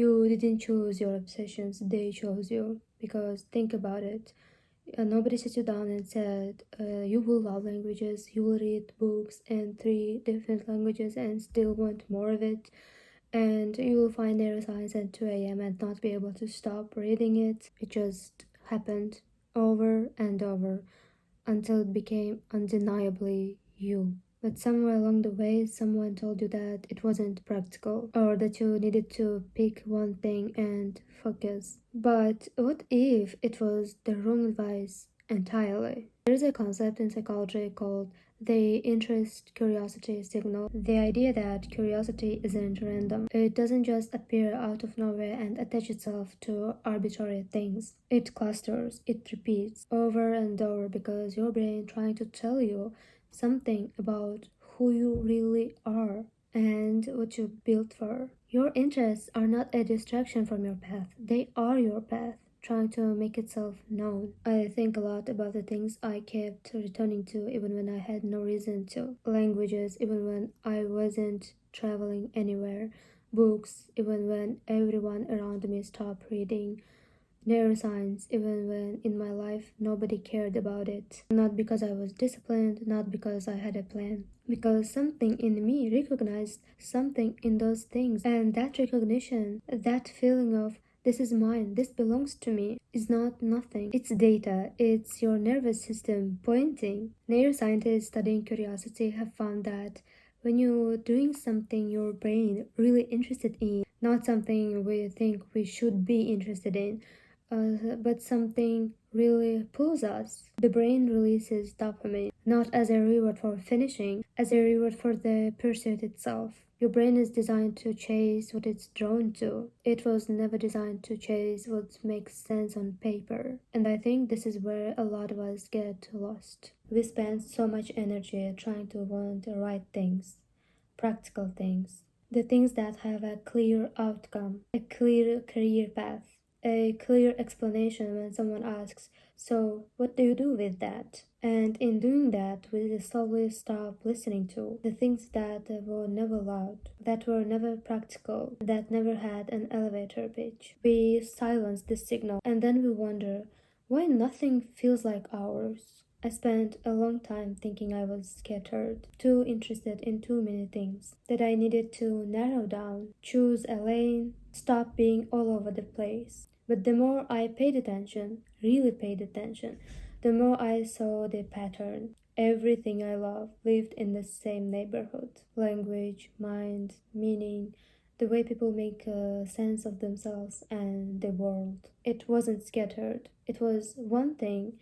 You didn't choose your obsessions, they chose you. Because think about it. Nobody sat you down and said, you will love languages, you will read books in 3 different languages and still want more of it, and you will find neuroscience at 2 a.m. and not be able to stop reading it. It just happened over and over until it became undeniably you. But somewhere along the way, someone told you that it wasn't practical, or that you needed to pick one thing and focus. But what if it was the wrong advice entirely? There's a concept in psychology called the interest curiosity signal. The idea that curiosity isn't random. It doesn't just appear out of nowhere and attach itself to arbitrary things. It clusters, it repeats over and over because your brain trying to tell you something about who you really are and what you built for. Your interests are not a distraction from your path, they are your path, trying to make itself known. I think a lot about the things I kept returning to even when I had no reason to. Languages, even when I wasn't traveling anywhere. Books, even when everyone around me stopped reading. Neuroscience, even when in my life nobody cared about it. Not because I was disciplined, not because I had a plan, because something in me recognized something in those things, and that recognition, that feeling of this is mine, this belongs to me, is not nothing. It's data, it's your nervous system pointing. Neuroscientists studying curiosity have found that when you're doing something your brain really interested in, not something we think we should be interested in, but something really pulls us. The brain releases dopamine, not as a reward for finishing, as a reward for the pursuit itself. Your brain is designed to chase what it's drawn to. It was never designed to chase what makes sense on paper. And I think this is where a lot of us get lost. We spend so much energy trying to want the right things, practical things, the things that have a clear outcome, a clear career path, a clear explanation when someone asks, so what do you do with that? And in doing that, we slowly stop listening to the things that were never loud, that were never practical, that never had an elevator pitch. We silence this signal and then we wonder why nothing feels like ours. I spent a long time thinking I was scattered, too interested in too many things, that I needed to narrow down, choose a lane, stop being all over the place. But the more I paid attention, really paid attention, the more I saw the pattern. Everything I loved lived in the same neighborhood. Language, mind, meaning, the way people make sense of themselves and the world. It wasn't scattered. It was one thing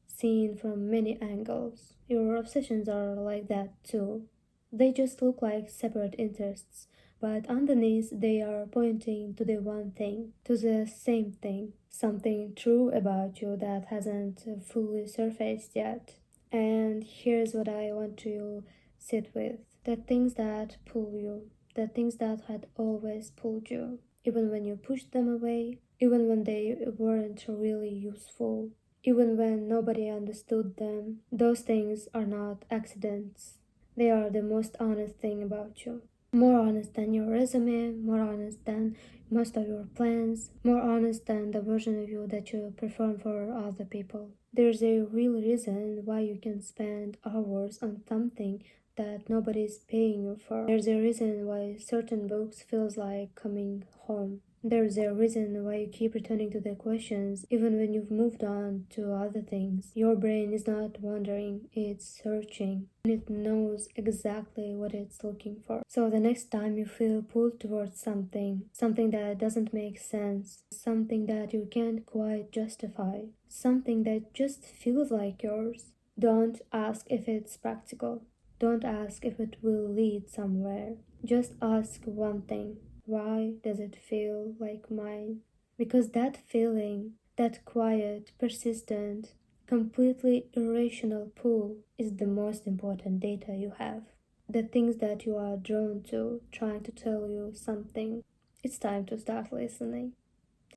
seen from many angles. Your obsessions are like that too. They just look like separate interests, but underneath they are pointing to the one thing, to the same thing, something true about you that hasn't fully surfaced yet. And here's what I want to sit with: the things that pull you, the things that had always pulled you, even when you pushed them away, even when they weren't really useful, even when nobody understood them. Those things are not accidents. They are the most honest thing about you. More honest than your resume, more honest than most of your plans, more honest than the version of you that you perform for other people. There's a real reason why you can spend hours on something that nobody's paying you for. There's a reason why certain books feels like coming home. There's a reason why you keep returning to the questions even when you've moved on to other things. Your brain is not wandering, it's searching. And it knows exactly what it's looking for. So the next time you feel pulled towards something, something that doesn't make sense, something that you can't quite justify, something that just feels like yours, don't ask if it's practical. Don't ask if it will lead somewhere. Just ask one thing. Why does it feel like mine? Because that feeling, that quiet, persistent, completely irrational pull is the most important data you have. The things that you are drawn to, trying to tell you something. It's time to start listening.